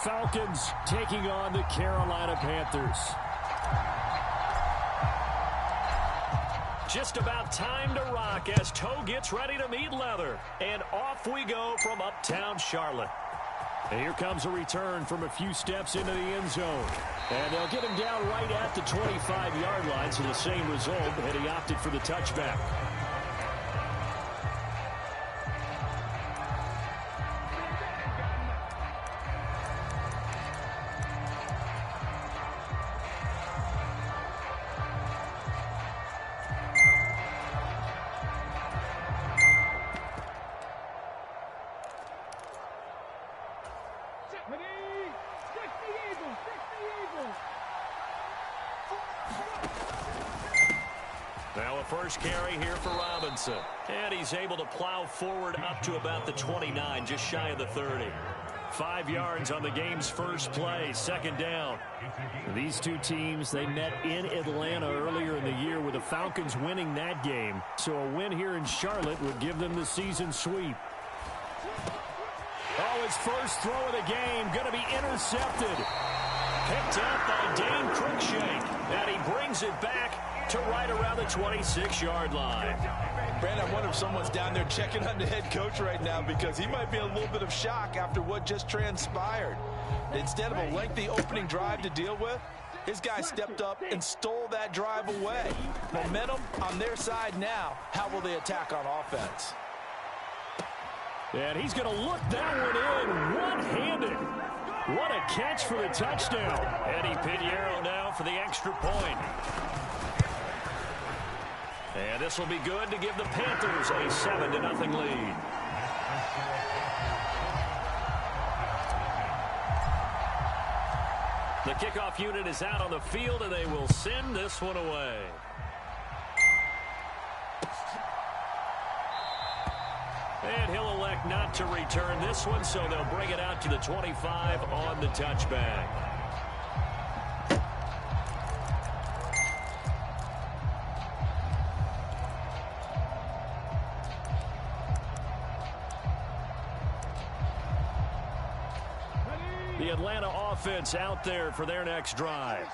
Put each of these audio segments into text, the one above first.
Falcons taking on the Carolina Panthers. Just about time to rock as toe gets ready to meet leather. And off we go from uptown Charlotte. And here comes a return from a few steps into the end zone. And they'll get him down right at the 25-yard line, so the same result, and he opted for the touchback. Now a first carry here for Robinson. And he's able to plow forward up to about the 29, just shy of the 30. 5 yards on the game's first play, second down. These two teams, they met in Atlanta earlier in the year with the Falcons winning that game. So a win here in Charlotte would give them the season sweep. Oh, his first throw of the game going to be intercepted. Picked up by Dane Cruikshank. And he brings it back to right around the 26-yard line. Brandon, I wonder if someone's down there checking on the head coach right now, because he might be in a little bit of shock after what just transpired. Instead of a lengthy opening drive to deal with, his guy stepped up and stole that drive away. Momentum on their side now. How will they attack on offense? And he's going to look that one in one-handed. What a catch for the touchdown. Eddie Pinheiro now for the extra point. And this will be good to give the Panthers a 7-0 lead. The kickoff unit is out on the field, and they will send this one away. And he'll elect not to return this one, so they'll bring it out to the 25 on the touchback. The Atlanta offense out there for their next drive.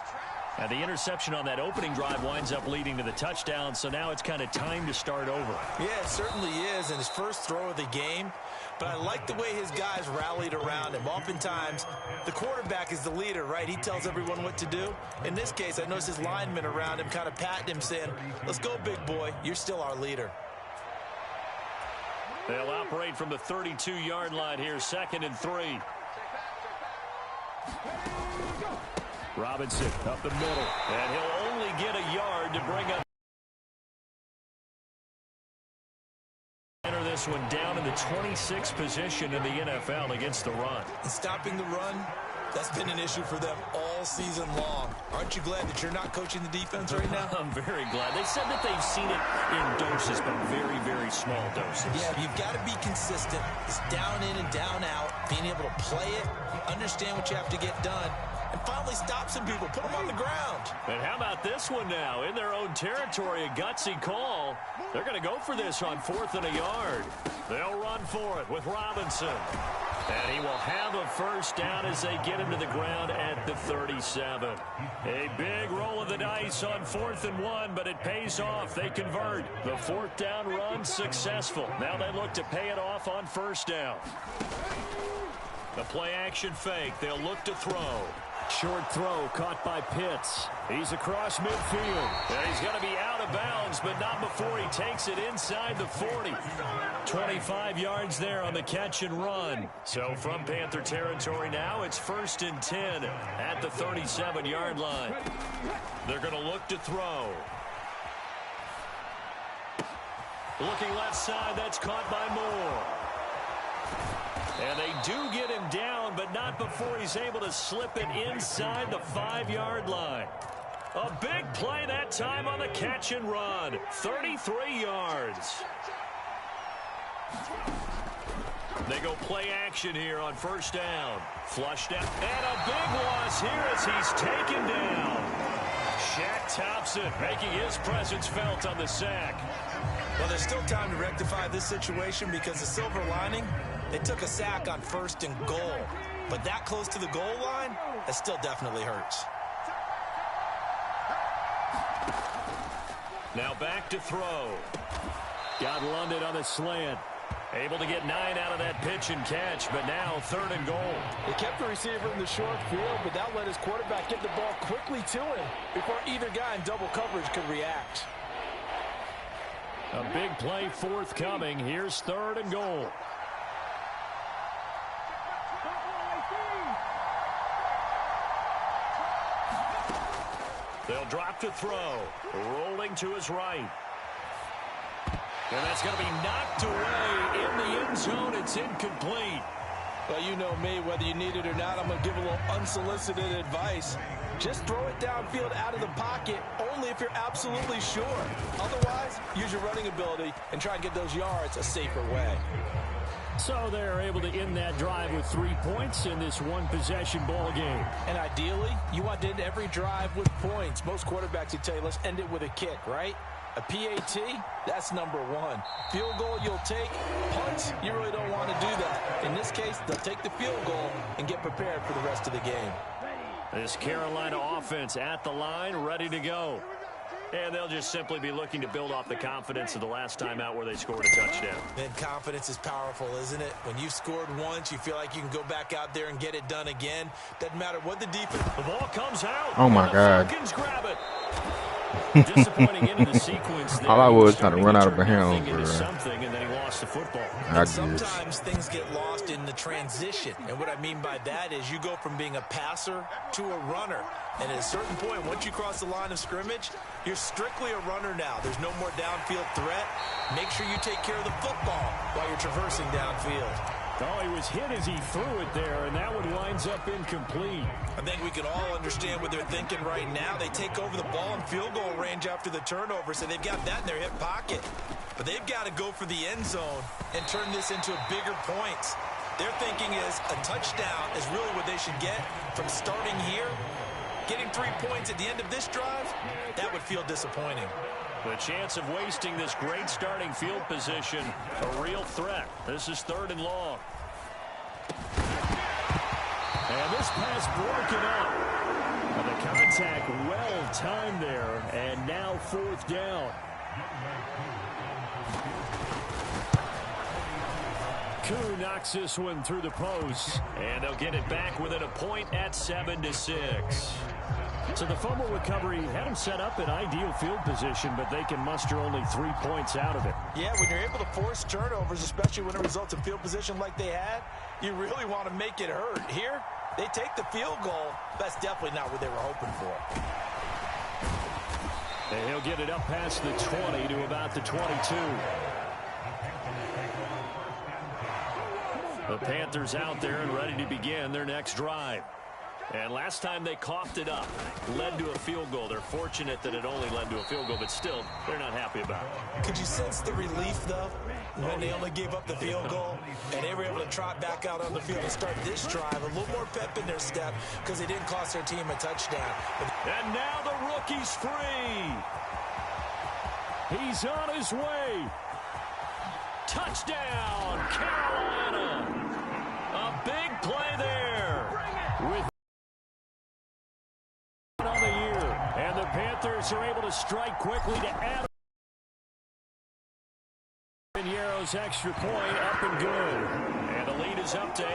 And the interception on that opening drive winds up leading to the touchdown, so now it's kind of time to start over. Yeah, it certainly is, and his first throw of the game. But I like the way his guys rallied around him. Oftentimes, the quarterback is the leader, right? He tells everyone what to do. In this case, I noticed his linemen around him kind of patting him, saying, "Let's go, big boy. You're still our leader." They'll operate from the 32-yard line here, 2nd and 3. Robinson up the middle, and he'll only get a yard to bring up. Enter this one down in the 26th position in the NFL against the run. And stopping the run, that's been an issue for them all season long. Aren't you glad that you're not coaching the defense right now? I'm very glad. They said that they've seen it in doses, but very, very small doses. Yeah, you've got to be consistent. It's down in and down out, being able to play it, understand what you have to get done, and finally stop some people, put them on the ground. And how about this one now? In their own territory, a gutsy call. They're going to go for this on 4th and a yard. They'll run for it with Robinson. And he will have a first down as they get him to the ground at the 37. A big roll of the dice on 4th and 1, but it pays off. They convert. The 4th down run successful. Now they look to pay it off on 1st down. The play action fake. They'll look to throw. Short throw caught by Pitts. He's across midfield. And he's going to be out of bounds, but not before he takes it inside the 40. 25 yards there on the catch and run. So from Panther territory now, it's 1st and 10 at the 37-yard line. They're going to look to throw. Looking left side, that's caught by Moore. And they do get him down, but not before he's able to slip it inside the 5-yard line. A big play that time on the catch and run. 33 yards. They go play action here on 1st down. Flushed out. And a big loss here as he's taken down. Shaq Thompson making his presence felt on the sack. Well, there's still time to rectify this situation because the silver lining, they took a sack on 1st and goal. But that close to the goal line, that still definitely hurts. Now back to throw. Got London on the slant. Able to get 9 out of that pitch and catch, but now 3rd and goal. They kept the receiver in the short field, but that let his quarterback get the ball quickly to him before either guy in double coverage could react. A big play forthcoming. Here's 3rd and goal. They'll drop to throw. Rolling to his right. And that's going to be knocked away in the end zone. It's incomplete. Well, you know me, whether you need it or not, I'm going to give a little unsolicited advice. Just throw it downfield out of the pocket, only if you're absolutely sure. Otherwise, use your running ability and try and get those yards a safer way. So they're able to end that drive with 3 points in this one-possession ball game. And ideally, you want to end every drive with points. Most quarterbacks would tell you, let's end it with a kick, right? A PAT, that's number 1. Field goal you'll take. Punts, you really don't want to do that. In this case, they'll take the field goal and get prepared for the rest of the game. This Carolina offense at the line, ready to go. And they'll just simply be looking to build off the confidence of the last time out where they scored a touchdown. And confidence is powerful, isn't it? When you've scored once, you feel like you can go back out there and get it done again. Doesn't matter what the defense. The ball comes out. Oh, my God. Falcons grab it. Disappointing into the sequence there. All I was trying to run out of bounds. Something, and then he lost the football. And sometimes things get lost in the transition. And what I mean by that is you go from being a passer to a runner. And at a certain point, once you cross the line of scrimmage, you're strictly a runner now. There's no more downfield threat. Make sure you take care of the football while you're traversing downfield. Oh, he was hit as he threw it there, and that one winds up incomplete. I think we can all understand what they're thinking right now. They take over the ball in field goal range after the turnover, so they've got that in their hip pocket. But they've got to go for the end zone and turn this into bigger points. Their thinking is a touchdown is really what they should get from starting here. Getting 3 points at the end of this drive, that would feel disappointing. The chance of wasting this great starting field position, a real threat. This is 3rd and long. And this pass broken up. And the contact well timed there, and now 4th down. Koo knocks this one through the post, and they'll get it back within a point at 7-6. So the fumble recovery had them set up in ideal field position, but they can muster only 3 points out of it. Yeah, when you're able to force turnovers, especially when it results in field position like they had, you really want to make it hurt. Here, they take the field goal. That's definitely not what they were hoping for. And he'll get it up past the 20 to about the 22. The Panthers out there and ready to begin their next drive. And last time they coughed it up, led to a field goal. They're fortunate that it only led to a field goal, but still, they're not happy about it. Could you sense the relief, though, when they only gave up the field goal and they were able to trot back out on the field and start this drive? A little more pep in their step because they didn't cost their team a touchdown. And now the rookie's free. He's on his way. Touchdown, Carolina. A big play there. With on the year. And the Panthers are able to strike quickly to add Yarrow's extra point up and good. And the lead is up to 8.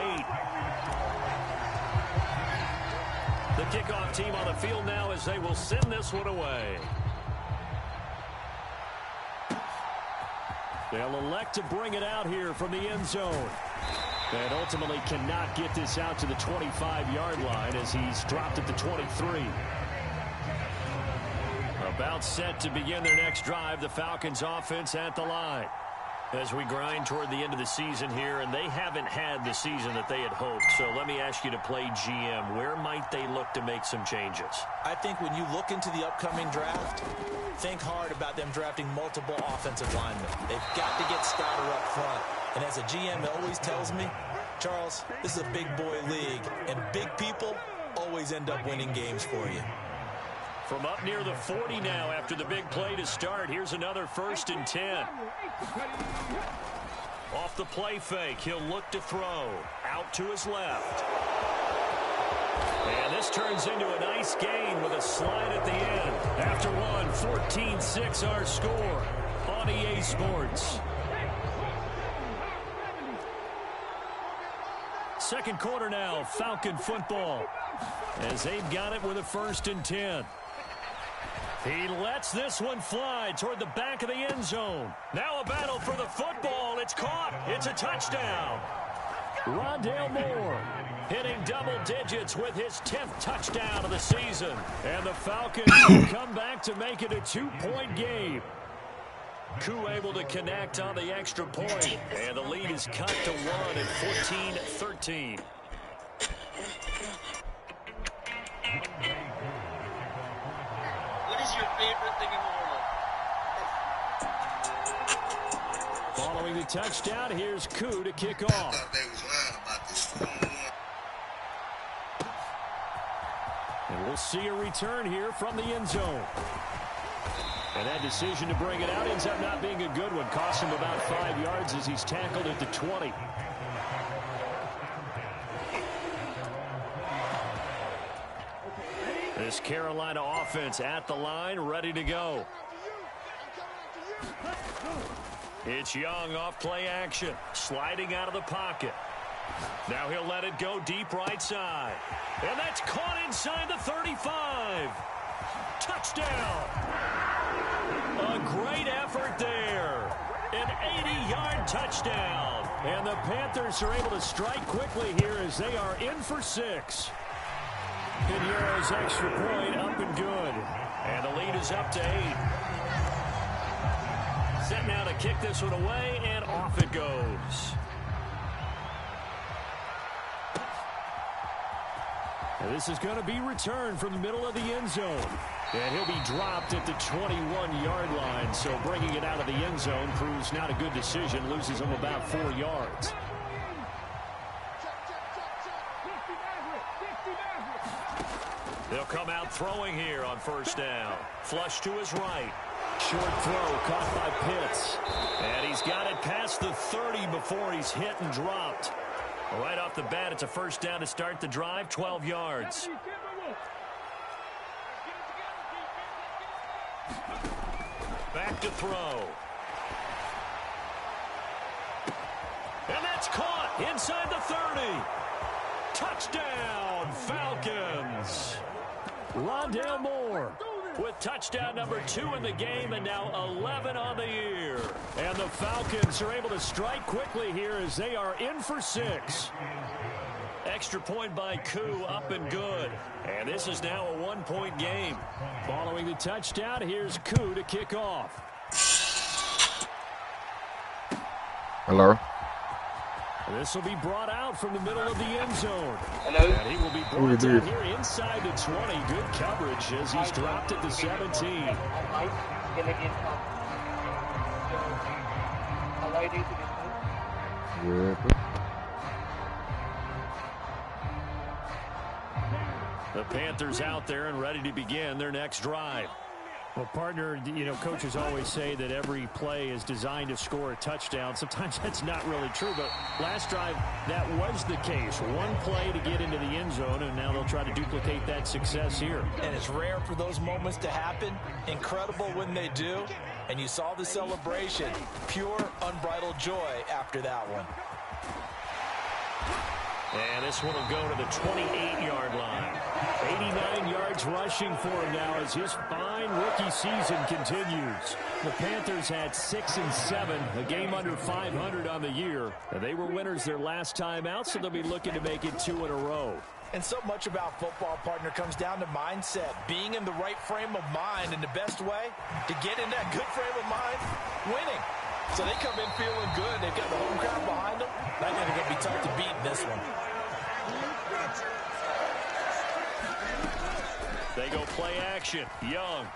The kickoff team on the field now as they will send this one away. They'll elect to bring it out here from the end zone. And ultimately cannot get this out to the 25-yard line as he's dropped at the 23. About set to begin their next drive, the Falcons offense at the line. As we grind toward the end of the season here, and they haven't had the season that they had hoped. So let me ask you to play GM. Where might they look to make some changes? I think when you look into the upcoming draft, think hard about them drafting multiple offensive linemen. They've got to get Stouter up front. And as a GM that always tells me, Charles, this is a big boy league, and big people always end up winning games for you. From up near the 40 now after the big play to start. Here's another 1st and 10. Off the play fake, he'll look to throw. Out to his left. this turns into a nice gain with a slide at the end. After one, 14-6 our score on EA Sports. Second quarter now, Falcon football, as they've got it with a 1st and 10. He lets this one fly toward the back of the end zone. Now a battle for the football. It's caught. It's a touchdown. Rondale Moore hitting double digits with his 10th touchdown of the season. And the Falcons come back to make it a 2-point game. Koo able to connect on the extra point, and the lead is cut to 1 at 14-13. What is your favorite thing in the world? Following the touchdown, here's Koo to kick off. And we'll see a return here from the end zone. And that decision to bring it out ends up not being a good one. Cost him about 5 yards as he's tackled at the 20. This Carolina offense at the line, ready to go. It's Young off play action, sliding out of the pocket. Now he'll let it go deep right side. And that's caught inside the 35. Touchdown. A great effort there. An 80-yard touchdown. And the Panthers are able to strike quickly here as they are in for 6. Piñeiro's extra point up and good. And the lead is up to 8. Set now to kick this one away, and off it goes. And this is going to be returned from the middle of the end zone. And he'll be dropped at the 21-yard line. So bringing it out of the end zone proves not a good decision. Loses him about 4 yards. They'll come out throwing here on 1st down. Flush to his right. Short throw caught by Pitts. And he's got it past the 30 before he's hit and dropped. Right off the bat, it's a 1st down to start the drive, 12 yards. Back to throw. And that's caught inside the 30. Touchdown, Falcons. Rondale Moore with touchdown number 2 in the game, and now 11 on the year. And the Falcons are able to strike quickly here as they are in for 6. Extra point by Koo, up and good. And this is now a 1-point game. Following the touchdown, here's Koo to kick off. Hello. This will be brought out from the middle of the end zone. Hello? And he will be brought down here inside the 20. Good coverage as he's dropped at the 17. Yeah. The Panthers out there and ready to begin their next drive. Well, partner, you know, coaches always say that every play is designed to score a touchdown. Sometimes that's not really true, but last drive, that was the case. One play to get into the end zone, and now they'll try to duplicate that success here. And it's rare for those moments to happen. Incredible when they do. And you saw the celebration. Pure, unbridled joy after that one. And this one will go to the 28-yard line. 89 yards rushing for him now as his fine rookie season continues. The Panthers had 6 and 7, a game under 500 on the year. And they were winners their last time out, so they'll be looking to make it 2 in a row. And so much about football, partner, comes down to mindset. Being in the right frame of mind, and the best way to get in that good frame of mind, winning. So they come in feeling good. They've got the home crowd behind them. I think they're going to be tough to beat in this one. They go play action. Young.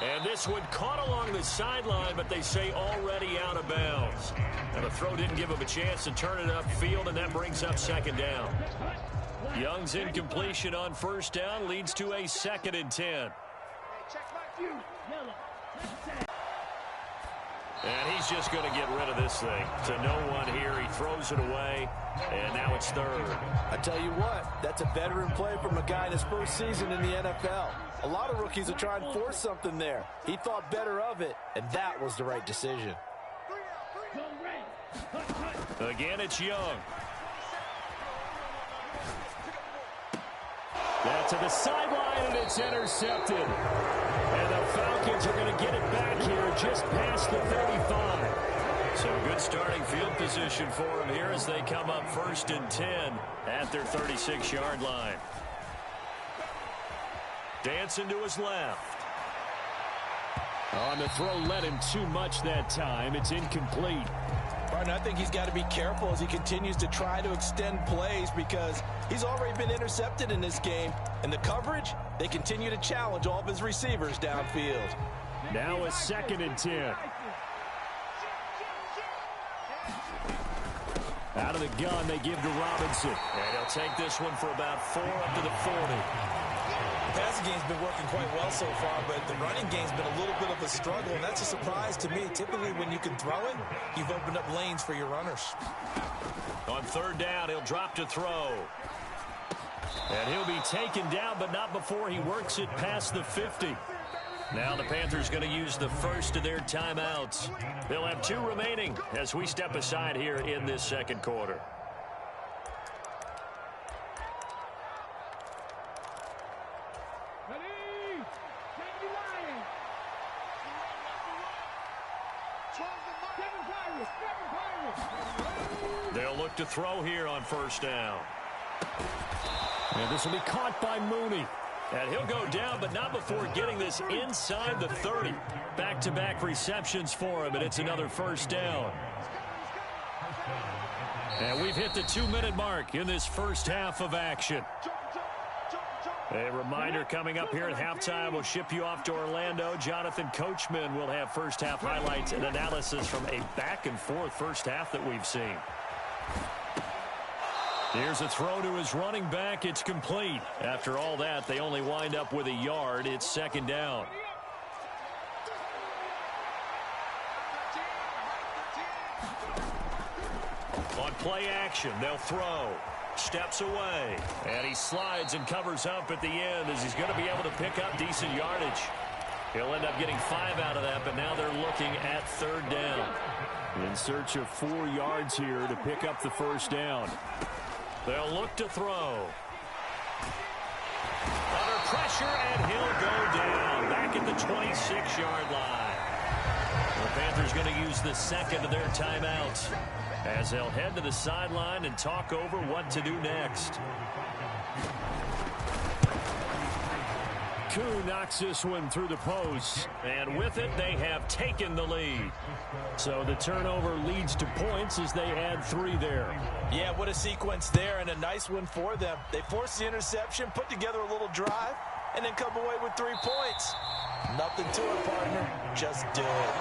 And this one caught along the sideline, but they say already out of bounds. And the throw didn't give him a chance to turn it upfield, and that brings up 2nd down. Young's incompletion on 1st down leads to a 2nd and 10. And he's just going to get rid of this thing. To no one here, he throws it away, and now it's third. I tell you what, that's a veteran play from a guy in his first season in the NFL. A lot of rookies will try and force something there. He thought better of it, and that was the right decision. Again, it's Young. That's to the sideline, and it's intercepted. And the Falcons are going to get it back here just past the 35. So good starting field position for them here as they come up 1st and 10 at their 36-yard line. Dancing to his left. On the throw, led him too much that time. It's incomplete. Martin, I think he's got to be careful as he continues to try to extend plays because he's already been intercepted in this game. And the coverage, they continue to challenge all of his receivers downfield. Now a 2nd and 10. Out of the gun, they give to Robinson. And he'll take this one for about 4 up to the 40. The passing game's been working quite well so far, but the running game's been a little bit of a struggle, and that's a surprise to me. Typically, when you can throw it, you've opened up lanes for your runners. On 3rd down, he'll drop to throw. And he'll be taken down, but not before he works it past the 50. Now the Panthers going to use the first of their timeouts. They'll have 2 remaining as we step aside here in this 2nd quarter. They'll look to throw here on 1st down. And this will be caught by Mooney. And he'll go down, but not before getting this inside the 30. Back-to-back receptions for him, and it's another 1st down. And we've hit the 2-minute mark in this first half of action. A reminder coming up here at halftime, we'll ship you off to Orlando. Jonathan Coachman will have first half highlights and analysis from a back-and-forth first half that we've seen. Here's a throw to his running back. It's complete. After all that, they only wind up with a yard. It's 2nd down. On play action, they'll throw. Steps away. And he slides and covers up at the end as he's going to be able to pick up decent yardage. He'll end up getting 5 out of that, but now they're looking at 3rd down. In search of 4 yards here to pick up the 1st down. They'll look to throw. Under pressure, and he'll go down. Back at the 26-yard line. The Panthers going to use the 2nd of their timeouts as they'll head to the sideline and talk over what to do next. Koo knocks this one through the post, and with it, they have taken the lead. So the turnover leads to points as they add 3 there. Yeah, what a sequence there, and a nice one for them. They force the interception, put together a little drive, and then come away with 3 points. Nothing to it, partner. Just do it.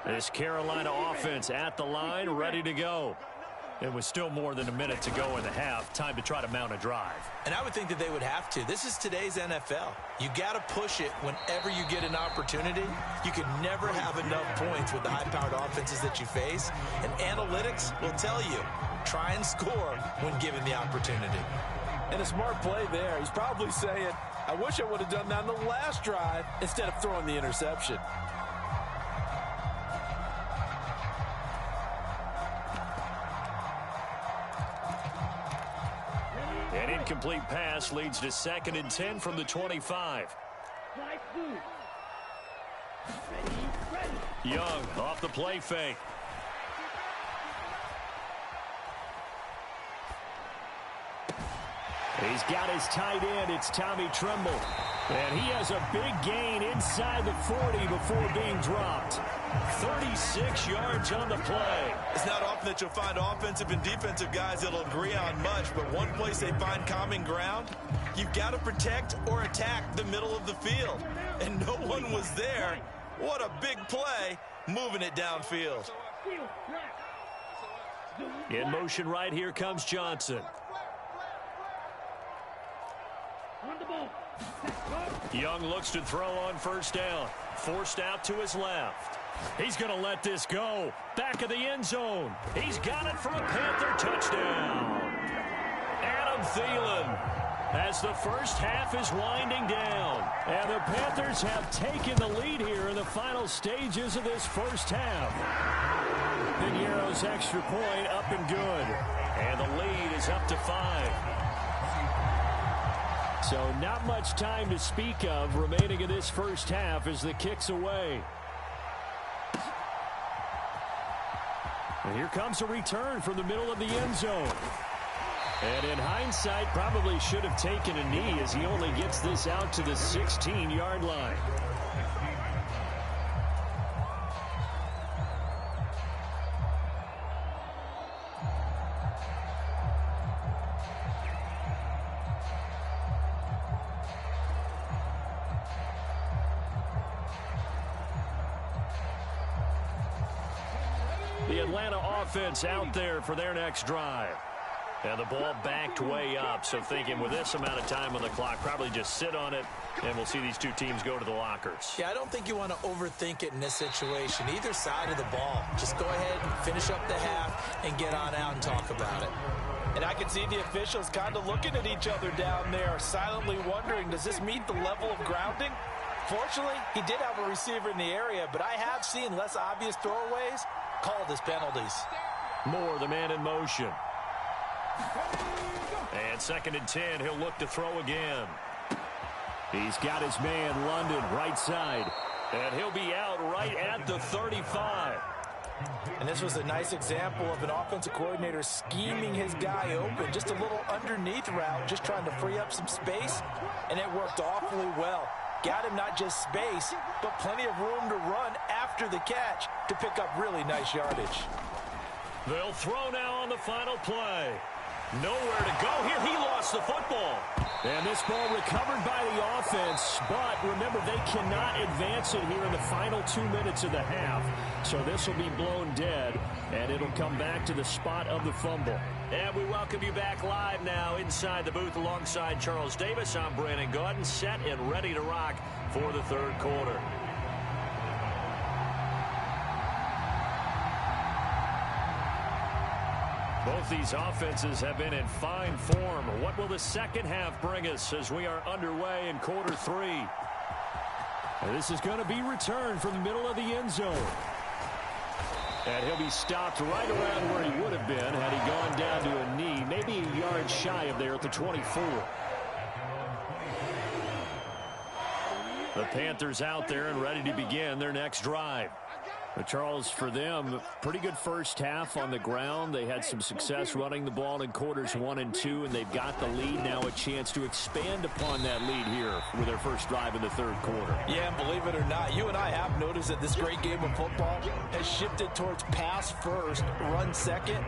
This Carolina offense at the line, ready to go. And with still more than a minute to go in the half, time to try to mount a drive. And I would think that they would have to. This is today's NFL. You got to push it whenever you get an opportunity. You can never have enough points with the high-powered offenses that you face. And analytics will tell you, try and score when given the opportunity. And a smart play there. He's probably saying, I wish I would have done that on the last drive instead of throwing the interception. An incomplete pass leads to 2nd and 10 from the 25. Young off the play fake. He's got his tight end. It's Tommy Tremble. And he has a big gain inside the 40 before being dropped. 36 yards on the play. It's not often that you'll find offensive and defensive guys that'll agree on much, but one place they find common ground, you've got to protect or attack the middle of the field. And no one was there. What a big play, moving it downfield. In motion right here comes Johnson. Young looks to throw on first down. Forced out to his left. He's going to let this go. Back of the end zone. He's got it for a Panther touchdown. Adam Thielen, as the first half is winding down. And the Panthers have taken the lead here in the final stages of this first half. Piñeiro's extra point up and good. And the lead is up to 5. So not much time to speak of remaining in this first half as the kick's away. And here comes a return from the middle of the end zone. And in hindsight, probably should have taken a knee as he only gets this out to the 16-yard line. The Atlanta offense out there for their next drive. And the ball backed way up, so thinking with this amount of time on the clock, probably just sit on it, and we'll see these two teams go to the lockers. Yeah, I don't think you want to overthink it in this situation. Either side of the ball. Just go ahead and finish up the half and get on out and talk about it. And I can see the officials kind of looking at each other down there, silently wondering, does this meet the level of grounding? Fortunately, he did have a receiver in the area, but I have seen less obvious throwaways called as penalties. Moore, the man in motion. And 2nd and 10, he'll look to throw again. He's got his man, London, right side. And he'll be out right at the 35. And this was a nice example of an offensive coordinator scheming his guy open. Just a little underneath route, just trying to free up some space. And it worked awfully well. Got him not just space, but plenty of room to run after the catch to pick up really nice yardage. They'll throw now on the final play. Nowhere to go here. He lost the football. And this ball recovered by the offense, but remember, they cannot advance it here in the final 2 minutes of the half. So this will be blown dead, and it'll come back to the spot of the fumble. And we welcome you back live now inside the booth alongside Charles Davis. I'm Brandon Gaudin, set and ready to rock for the third quarter. Both these offenses have been in fine form. What will the second half bring us as we are underway in quarter 3? And this is going to be returned from the middle of the end zone. And he'll be stopped right around where he would have been had he gone down to a knee, maybe a yard shy of there at the 24. The Panthers out there and ready to begin their next drive. But Charles, for them, pretty good first half on the ground. They had some success running the ball in quarters 1 and 2, and they've got the lead now, a chance to expand upon that lead here with their first drive in the third quarter. Yeah, and believe it or not, you and I have noticed that this great game of football has shifted towards pass first, run second.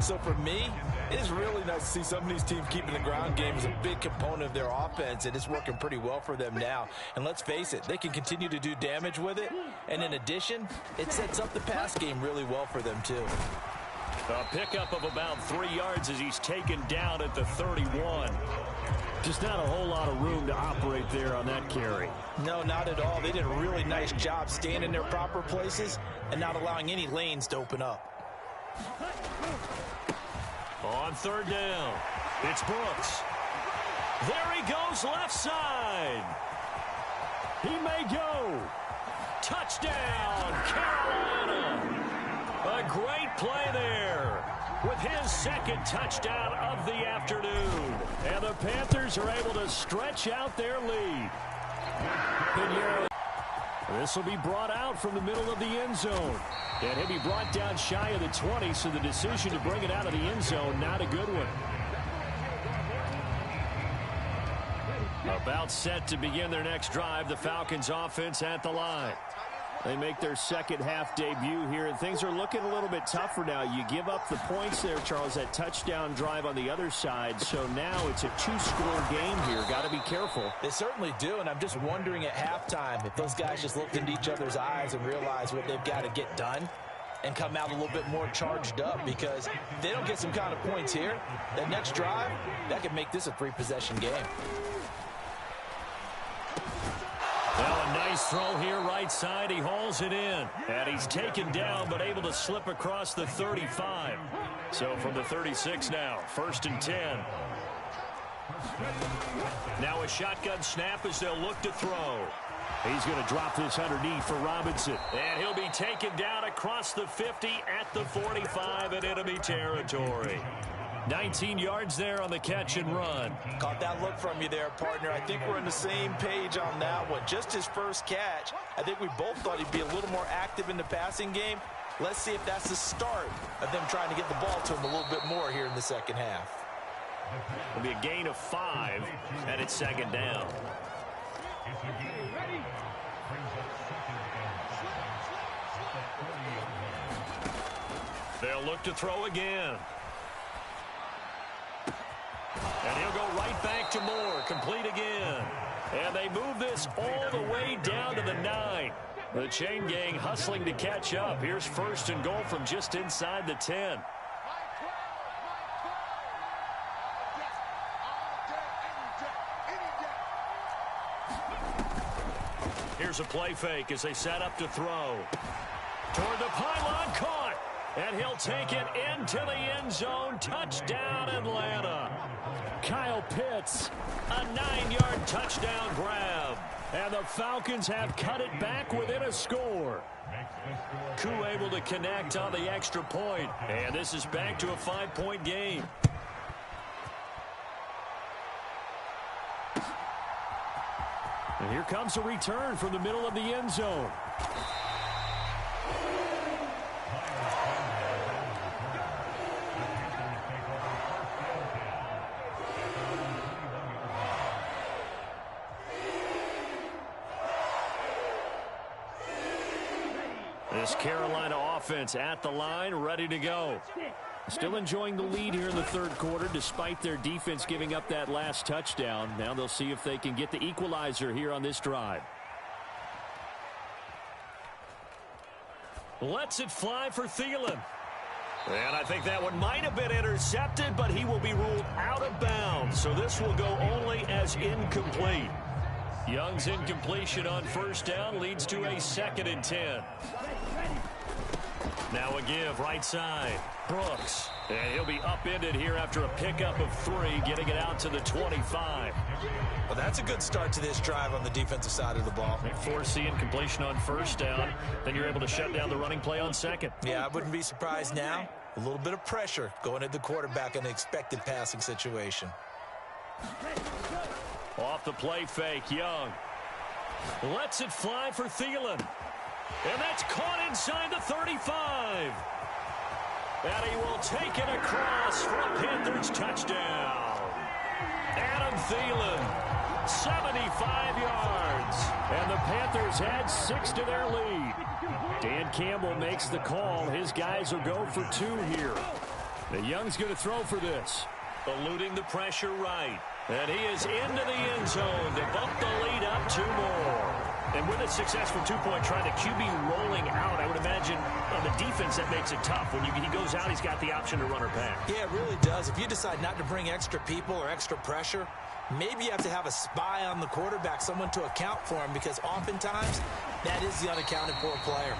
So for me, it is really nice to see some of these teams keeping the ground game as a big component of their offense, and it's working pretty well for them now. And let's face it, they can continue to do damage with it. And in addition, it sets up the pass game really well for them too. A pickup of about 3 yards as he's taken down at the 31. Just not a whole lot of room to operate there on that carry. No, not at all. They did a really nice job staying in their proper places and not allowing any lanes to open up. On third down, it's Brooks. There he goes, left side. He may go. Touchdown, Carolina. A great play there with his second touchdown of the afternoon. And the Panthers are able to stretch out their lead. Piñeiro. This will be brought out from the middle of the end zone. And he'll be brought down shy of the 20, so the decision to bring it out of the end zone, not a good one. About set to begin their next drive, the Falcons offense at the line. They make their second half debut here, and things are looking a little bit tougher now. You give up the points there, Charles, that touchdown drive on the other side. So now it's a 2-score game here. Got to be careful. They certainly do, and I'm just wondering at halftime if those guys just looked into each other's eyes and realized what they've got to get done and come out a little bit more charged up, because if they don't get some kind of points here, that next drive, that could make this a 3-possession game. Nice throw here right side. He hauls it in. And he's taken down but able to slip across the 35. So from the 36 now, 1st and 10. Now a shotgun snap as they'll look to throw. He's going to drop this underneath for Robinson. And he'll be taken down across the 50 at the 45 in enemy territory. 19 yards there on the catch and run. Caught that look from you there, partner. I think we're on the same page on that one. Just his first catch. I think we both thought he'd be a little more active in the passing game. Let's see if that's the start of them trying to get the ball to him a little bit more here in the second half. It'll be a gain of 5, and it's 2nd down. They'll look to throw again. And he'll go right back to Moore. Complete again. And they move this all the way down to the 9. The chain gang hustling to catch up. Here's 1st and goal from just inside the 10. Here's a play fake as they set up to throw. Toward the pylon, caught. And he'll take it into the end zone. Touchdown, Atlanta. Kyle Pitts, a 9-yard touchdown grab. And the Falcons have cut it back within a score. Koo able to connect on the extra point. And this is back to a 5-point game. And here comes a return from the middle of the end zone. This Carolina offense at the line, ready to go. Still enjoying the lead here in the 3rd quarter, despite their defense giving up that last touchdown. Now they'll see if they can get the equalizer here on this drive. Lets it fly for Thielen. And I think that one might have been intercepted, but he will be ruled out of bounds. So this will go only as incomplete. Young's incompletion on 1st down leads to a 2nd and 10. Now a give right side. Brooks. And he'll be upended here after a pickup of 3, getting it out to the 25. Well, that's a good start to this drive on the defensive side of the ball. They force the incompletion on 1st down. Then you're able to shut down the running play on 2nd. Yeah, I wouldn't be surprised now. A little bit of pressure going at the quarterback in an expected passing situation. Off the play fake, Young. Lets it fly for Thielen. And that's caught inside the 35. And he will take it across for a Panthers touchdown. Adam Thielen, 75 yards. And the Panthers add 6 to their lead. Dan Campbell makes the call. His guys will go for 2 here. The Young's going to throw for this. Eluding the pressure right. And he is into the end zone to bump the lead up 2 more. And with a successful 2-point try, the QB rolling out, I would imagine on the defense that makes it tough. When he goes out, he's got the option to run or pass. Yeah, it really does. If you decide not to bring extra people or extra pressure, maybe you have to have a spy on the quarterback, someone to account for him, because oftentimes that is the unaccounted for player.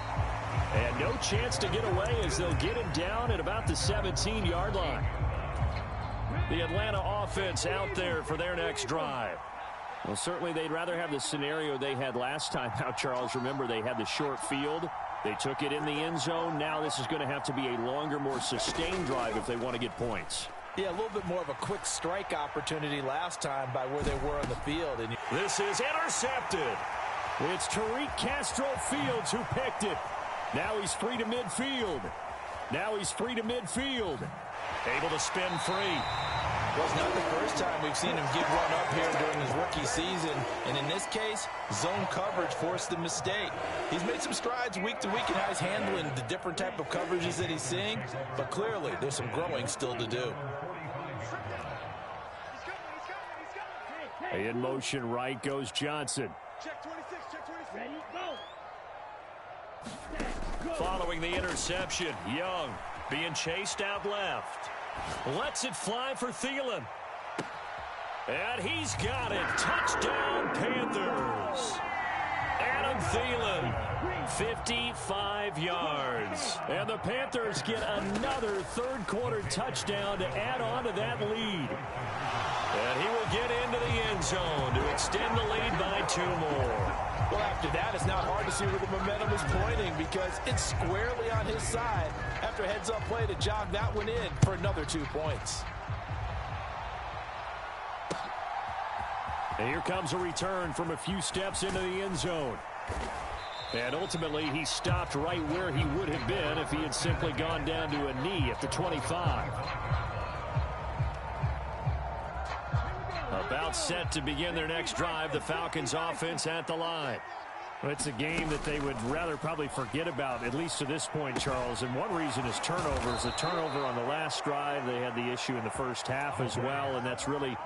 And no chance to get away as they'll get him down at about the 17-yard line. The Atlanta offense out there for their next drive. Well, certainly they'd rather have the scenario they had last time out, Charles. Remember, they had the short field. They took it in the end zone. Now this is going to have to be a longer, more sustained drive if they want to get points. Yeah, a little bit more of a quick strike opportunity last time by where they were on the field. And this is intercepted. It's Tariq Castro-Fields who picked it. Now he's free to midfield. Able to spin free. Well, it's not the first time we've seen him give one up here during his rookie season. And in this case, zone coverage forced the mistake. He's made some strides week to week in how he's handling the different type of coverages that he's seeing. But clearly, there's some growing still to do. In motion right goes Johnson. Check 26, check 26. Ready, go. Following the interception, Young being chased out left. Lets it fly for Thielen. And he's got it. Touchdown, Panthers. Adam Thielen, 55 yards. And the Panthers get another third-quarter touchdown to add on to that lead. And he will get into the end zone to extend the lead by 2 more. Well, after that, it's not hard to see where the momentum is pointing because it's squarely on his side after a heads-up play to jog that one in for another 2 points. And here comes a return from a few steps into the end zone. And ultimately, he stopped right where he would have been if he had simply gone down to a knee at the 25. About set to begin their next drive, the Falcons offense at the line. Well, it's a game that they would rather probably forget about, at least to this point, Charles. And one reason is turnovers. The turnover on the last drive, they had the issue in the first half as well. And that's really,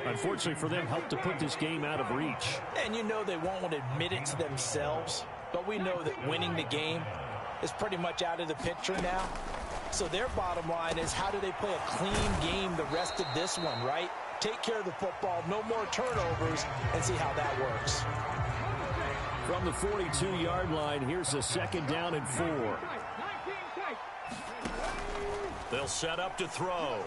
unfortunately for them, helped to put this game out of reach. And you know they won't admit it to themselves, but we know that winning the game is pretty much out of the picture now. So their bottom line is, how do they play a clean game the rest of this one, right? Take care of the football, no more turnovers, and see how that works. From the 42-yard line, here's a 2nd down and 4. They'll set up to throw.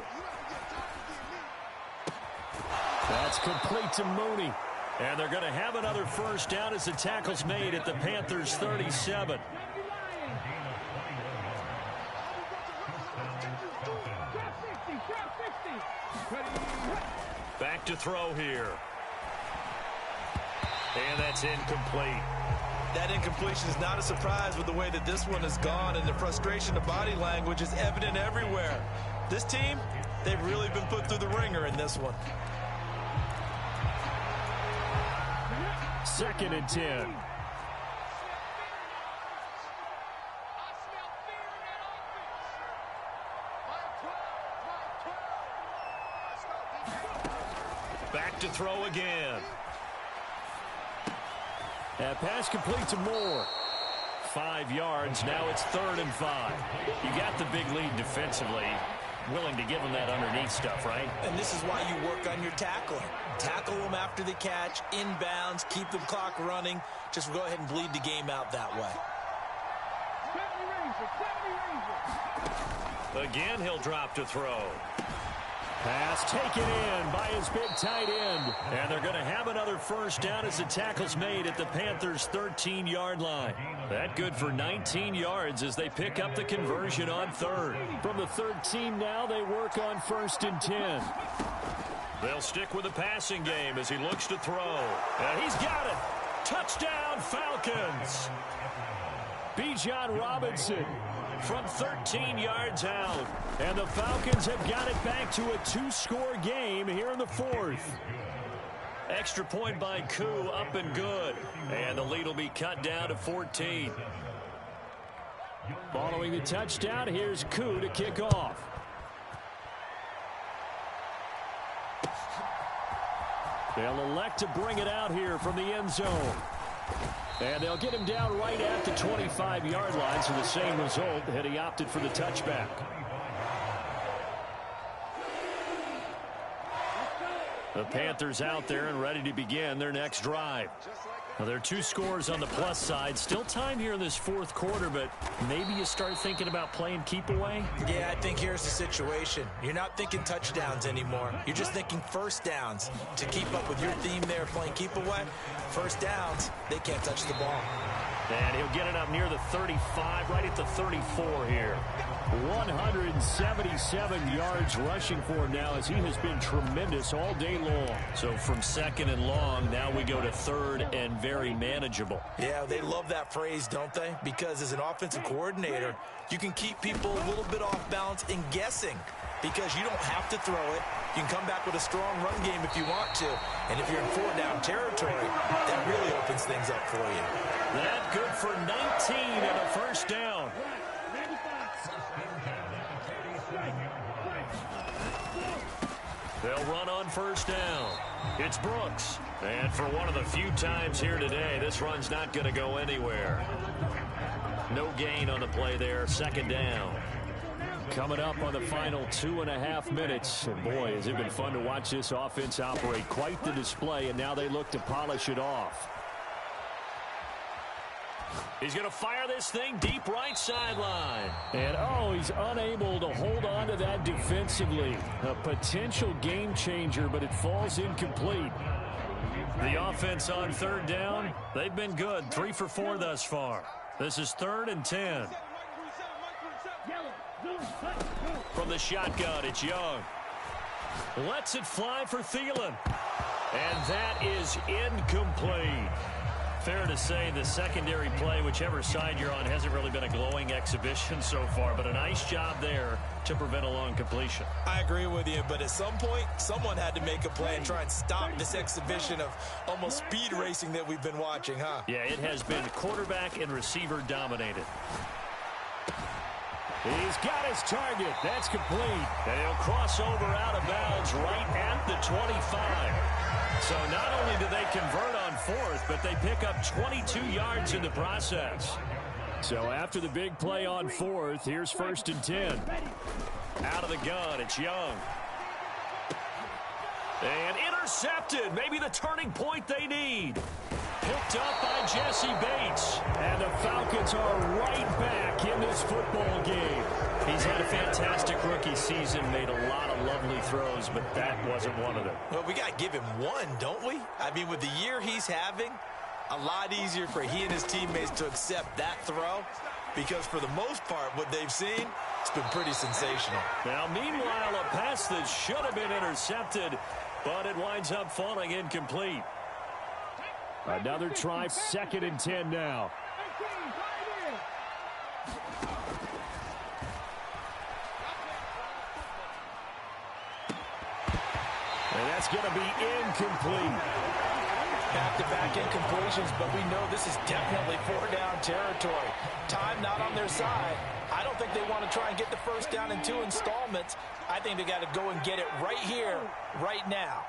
That's complete to Mooney. And they're going to have another first down as the tackle's made at the Panthers' 37. Back to throw here. And that's incomplete. That incompletion is not a surprise with the way that this one has gone, and the frustration of body language is evident everywhere. This team, they've really been put through the ringer in this one. 2nd and 10. Back to throw again. That pass complete to Moore. 5 yards. Now it's 3rd and 5. You got the big lead defensively. Willing to give them that underneath stuff, right? And this is why you work on your tackling. Tackle them after the catch, inbounds, keep the clock running. Just go ahead and bleed the game out that way. Again, he'll drop to throw. Pass taken in by his big tight end. And they're going to have another first down as the tackle's made at the Panthers' 13-yard line. That good for 19 yards as they pick up the conversion on 3rd. From the 13 now, they work on 1st and 10. They'll stick with the passing game as he looks to throw. And he's got it. Touchdown, Falcons. Bijan Robinson from 13 yards out. And the Falcons have got it back to a 2-score game here in the 4th. Extra point by Koo, up and good. And the lead will be cut down to 14. Following the touchdown, here's Koo to kick off. They'll elect to bring it out here from the end zone. And they'll get him down right at the 25-yard line, so the same result had he opted for the touchback. The Panthers out there and ready to begin their next drive. Well, there are 2 scores on the plus side. Still time here in this 4th quarter, but maybe you start thinking about playing keep away? Yeah, I think here's the situation. You're not thinking touchdowns anymore. You're just thinking first downs. To keep up with your theme there, playing keep away, first downs, they can't touch the ball. And he'll get it up near the 35, right at the 34 here. 177 yards rushing for him now as he has been tremendous all day long. So from 2nd and long, now we go to 3rd and very manageable. Yeah, they love that phrase, don't they? Because as an offensive coordinator, you can keep people a little bit off balance and guessing because you don't have to throw it. You can come back with a strong run game if you want to. And if you're in 4-down territory, that really opens things up for you. That good for 19 and a first down. They'll run on first down. It's Brooks. And for one of the few times here today, this run's not going to go anywhere. No gain on the play there. 2nd down. Coming up on the final 2.5 minutes. And boy, has it been fun to watch this offense operate. Quite the display, and now they look to polish it off. He's going to fire this thing deep right sideline. And, he's unable to hold on to that defensively. A potential game changer, but it falls incomplete. The offense on third down, they've been good. 3 for 4 thus far. This is 3rd and 10. From the shotgun, it's Young. Lets it fly for Thielen. And that is incomplete. Fair to say the secondary play, whichever side you're on, hasn't really been a glowing exhibition so far, but a nice job there to prevent a long completion. I agree with you, but at some point, someone had to make a play and try and stop this exhibition of almost speed racing that we've been watching, huh? Yeah, it has been quarterback and receiver dominated. He's got his target. That's complete. And he'll cross over out of bounds right at the 25. So not only do they convert on 4th, but they pick up 22 yards in the process. So after the big play on 4th, here's 1st and 10. Out of the gun, it's Young. And intercepted. Maybe the turning point they need. Picked up by Jesse Bates. And the Falcons are right back in this football game. He's had a fantastic rookie season, made a lot of lovely throws, but that wasn't one of them. Well, we got to give him one, don't we? I mean, with the year he's having, a lot easier for he and his teammates to accept that throw, because for the most part, what they've seen, it's been pretty sensational. Now, meanwhile, a pass that should have been intercepted, but it winds up falling incomplete. Another try, 2nd and 10 now. And that's going to be incomplete. Back-to-back incompletions, but we know this is definitely 4-down territory. Time not on their side. I don't think they want to try and get the first down in 2 installments. I think they got to go and get it right here, right now.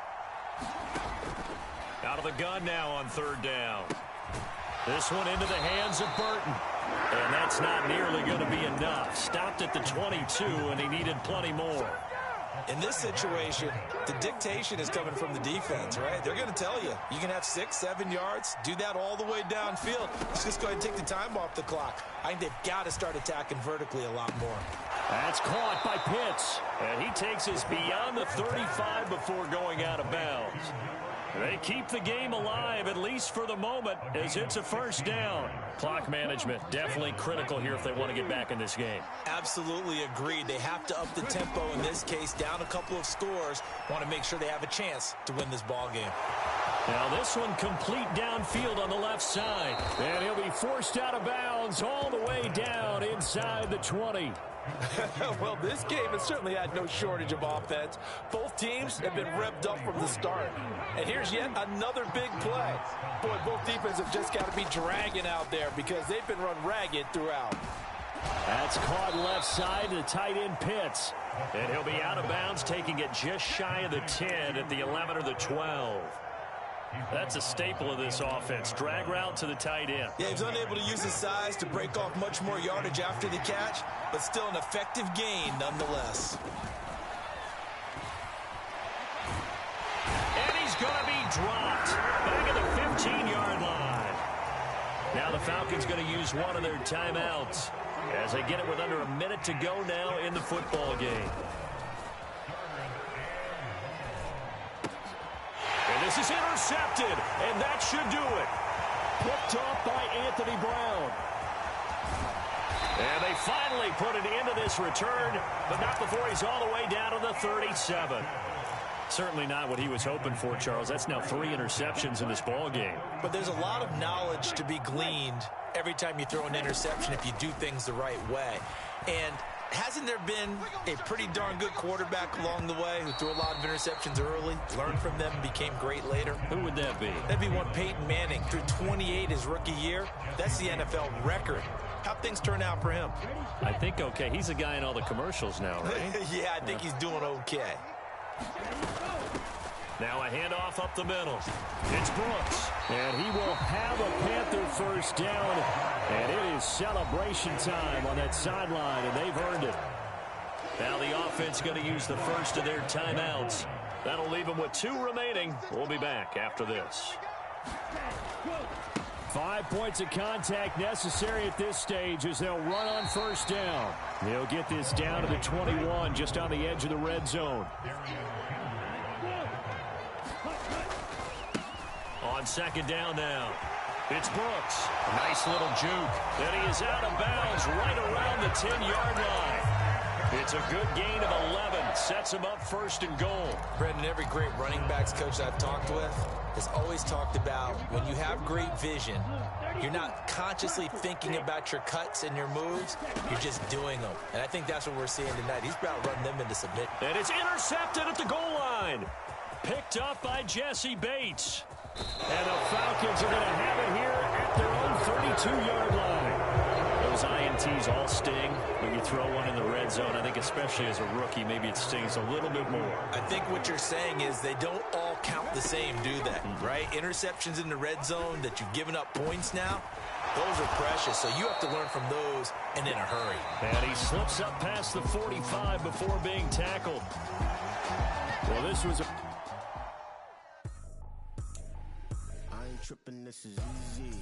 Out of the gun now on 3rd down. This one into the hands of Burton. And that's not nearly going to be enough. Stopped at the 22, and he needed plenty more. In this situation, the dictation is coming from the defense, right? They're going to tell you, you can have 6, 7 yards, do that all the way downfield. Let's just go ahead and take the time off the clock. I think they've got to start attacking vertically a lot more. That's caught by Pitts. And he takes us beyond the 35 before going out of bounds. They keep the game alive, at least for the moment, as it's a 1st down. Clock management definitely critical here if they want to get back in this game. Absolutely agreed. They have to up the tempo in this case, down a couple of scores. Want to make sure they have a chance to win this ball game. Now this one complete downfield on the left side. And he'll be forced out of bounds all the way down inside the 20. Well, this game has certainly had no shortage of offense. Both teams have been revved up from the start. And here's yet another big play. Boy, both defenses have just got to be dragging out there because they've been run ragged throughout. That's caught left side to tight end Pitts. And he'll be out of bounds, taking it just shy of the 10 at the 11 or the 12. That's a staple of this offense. Drag route to the tight end. Yeah, he's unable to use his size to break off much more yardage after the catch, but still an effective gain nonetheless. And he's going to be dropped back at the 15-yard line. Now the Falcons going to use one of their timeouts as they get it with under a minute to go now in the football game. This is intercepted, and that should do it. Picked off by Anthony Brown. And they finally put it into this return, but not before he's all the way down to the 37. Certainly not what he was hoping for, Charles. That's now 3 interceptions in this ball game. But there's a lot of knowledge to be gleaned every time you throw an interception if you do things the right way. And hasn't there been a pretty darn good quarterback along the way who threw a lot of interceptions early, learned from them, and became great later? Who would that be? That'd be one Peyton Manning. Threw 28 his rookie year. That's the NFL record. How'd things turn out for him? I think okay. He's a guy in all the commercials now, right? Yeah, I think he's doing okay. Now a handoff up the middle. It's Brooks. And he will have a Panther first down. And it is celebration time on that sideline, and they've earned it. Now the offense going to use the first of their timeouts. That'll leave them with 2 remaining. We'll be back after this. 5 points of contact necessary at this stage as they'll run on first down. They'll get this down to the 21, just on the edge of the red zone. On second down now, it's Brooks. Nice little juke. And he is out of bounds right around the 10-yard line. It's a good gain of 11. Sets him up first and goal. Brendan, every great running backs coach I've talked with has always talked about when you have great vision, you're not consciously thinking about your cuts and your moves. You're just doing them. And I think that's what we're seeing tonight. He's about running them into submission. And it's intercepted at the goal line. Picked up by Jesse Bates. And the Falcons are going to have it here at their own 32-yard line. Those INTs all sting when you throw one in the red zone. I think especially as a rookie, maybe it stings a little bit more. I think what you're saying is they don't all count the same, do they? Right? Interceptions in the red zone that you've given up points now, those are precious. So you have to learn from those and in a hurry. And he slips up past the 45 before being tackled. Well, this was a... I ain't tripping, this is easy.